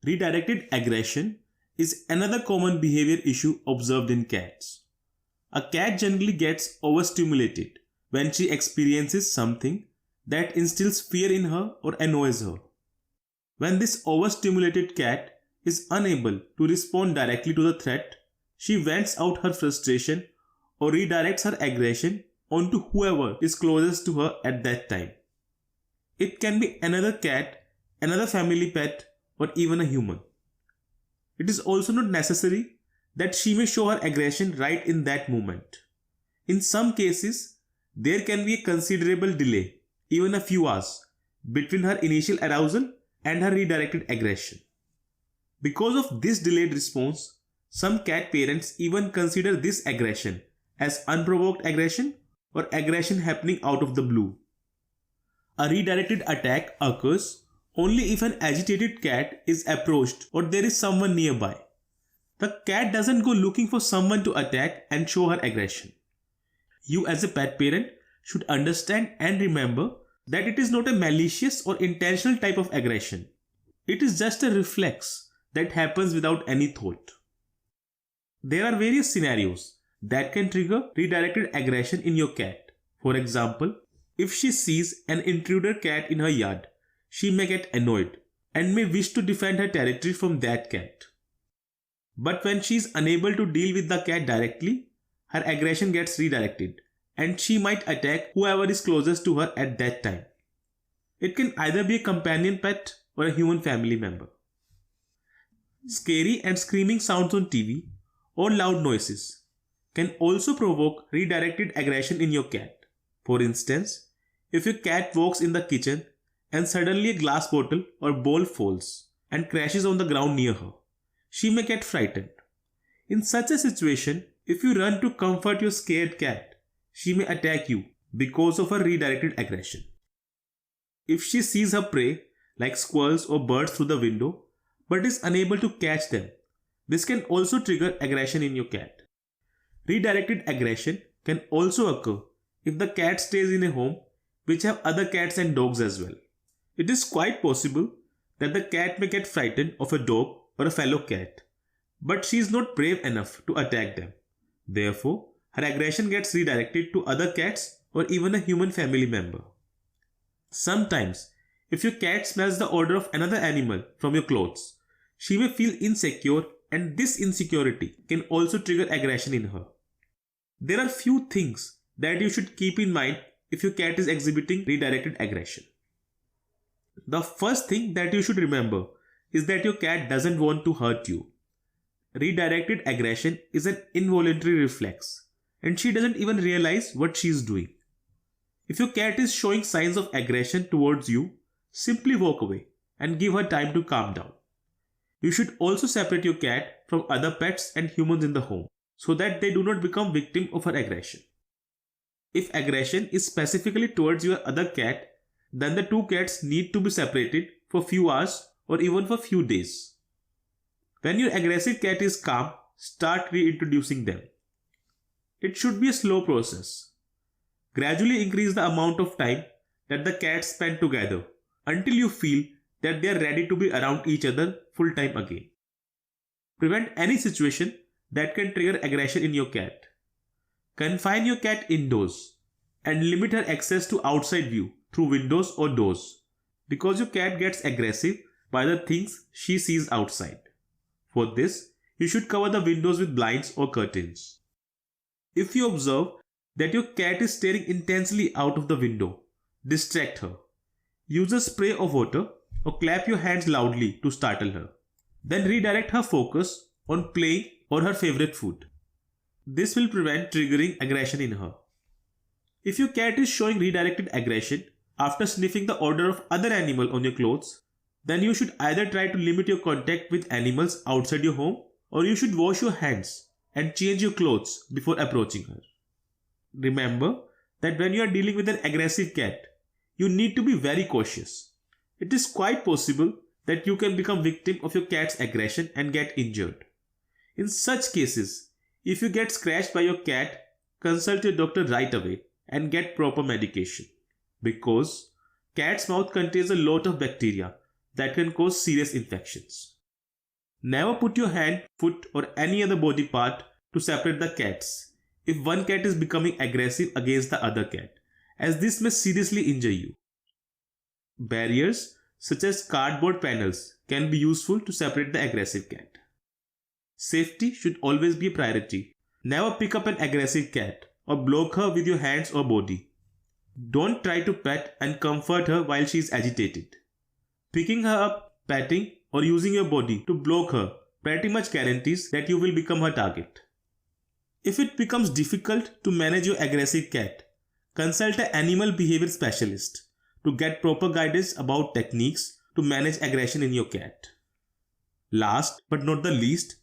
Redirected aggression is another common behavior issue observed in cats. A cat generally gets overstimulated when she experiences something that instills fear in her or annoys her. When this overstimulated cat is unable to respond directly to the threat, she vents out her frustration or redirects her aggression onto whoever is closest to her at that time. It can be another cat, another family pet, or even a human. It is also not necessary that she may show her aggression right in that moment. In some cases, there can be a considerable delay, even a few hours, between her initial arousal and her redirected aggression. Because of this delayed response, some cat parents even consider this aggression as unprovoked aggression or aggression happening out of the blue. A redirected attack occurs only if an agitated cat is approached or there is someone nearby. The cat doesn't go looking for someone to attack and show her aggression. You as a pet parent should understand and remember that it is not a malicious or intentional type of aggression. It is just a reflex that happens without any thought. There are various scenarios that can trigger redirected aggression in your cat. For example, if she sees an intruder cat in her yard, she may get annoyed and may wish to defend her territory from that cat. But when she is unable to deal with the cat directly, her aggression gets redirected and she might attack whoever is closest to her at that time. It can either be a companion pet or a human family member. Scary and screaming sounds on TV or loud noises can also provoke redirected aggression in your cat. For instance, if your cat walks in the kitchen and suddenly a glass bottle or bowl falls and crashes on the ground near her, she may get frightened. In such a situation, if you run to comfort your scared cat, she may attack you because of her redirected aggression. If she sees her prey, like squirrels or birds, through the window, but is unable to catch them, this can also trigger aggression in your cat. Redirected aggression can also occur if the cat stays in a home which have other cats and dogs as well. It is quite possible that the cat may get frightened of a dog or a fellow cat, but she is not brave enough to attack them. Therefore, her aggression gets redirected to other cats or even a human family member. Sometimes, if your cat smells the odor of another animal from your clothes, she may feel insecure, and this insecurity can also trigger aggression in her. There are few things that you should keep in mind if your cat is exhibiting redirected aggression. The first thing that you should remember is that your cat doesn't want to hurt you. Redirected aggression is an involuntary reflex, and she doesn't even realize what she is doing. If your cat is showing signs of aggression towards you, simply walk away and give her time to calm down. You should also separate your cat from other pets and humans in the home so that they do not become victim of her aggression. If aggression is specifically towards your other cat, then the two cats need to be separated for few hours or even for few days. When your aggressive cat is calm, start reintroducing them. It should be a slow process. Gradually increase the amount of time that the cats spend together until you feel that they are ready to be around each other full time again. Prevent any situation that can trigger aggression in your cat. Confine your cat indoors and limit her access to outside view through windows or doors, because your cat gets aggressive by the things she sees outside. For this, you should cover the windows with blinds or curtains. If you observe that your cat is staring intensely out of the window, distract her. Use a spray of water or clap your hands loudly to startle her. Then redirect her focus on playing or her favorite food. This will prevent triggering aggression in her. If your cat is showing redirected aggression after sniffing the odor of other animal on your clothes, then you should either try to limit your contact with animals outside your home, or you should wash your hands and change your clothes before approaching her. Remember that when you are dealing with an aggressive cat, you need to be very cautious. It is quite possible that you can become victim of your cat's aggression and get injured. In such cases, if you get scratched by your cat, consult your doctor right away and get proper medication, because cat's mouth contains a lot of bacteria that can cause serious infections. Never put your hand, foot or any other body part to separate the cats if one cat is becoming aggressive against the other cat, as this may seriously injure you. Barriers such as cardboard panels can be useful to separate the aggressive cat. Safety should always be a priority. Never pick up an aggressive cat or block her with your hands or body. Don't try to pet and comfort her while she is agitated. Picking her up, patting or using your body to block her pretty much guarantees that you will become her target. If it becomes difficult to manage your aggressive cat, consult an animal behavior specialist to get proper guidance about techniques to manage aggression in your cat. Last but not the least,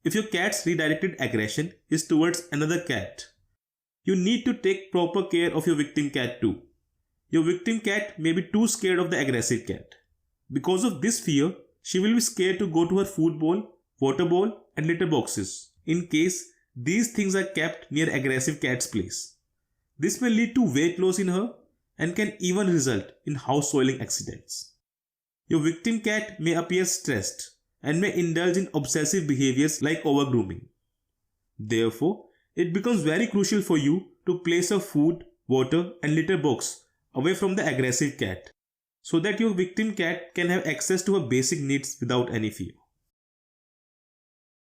if your cat's redirected aggression is towards another cat, you need to take proper care of your victim cat too. Your victim cat may be too scared of the aggressive cat. Because of this fear, she will be scared to go to her food bowl, water bowl and litter boxes in case these things are kept near aggressive cat's place. This may lead to weight loss in her and can even result in house soiling accidents. Your victim cat may appear stressed and may indulge in obsessive behaviors like overgrooming. Therefore, it becomes very crucial for you to place a food, water and litter box away from the aggressive cat so that your victim cat can have access to her basic needs without any fear.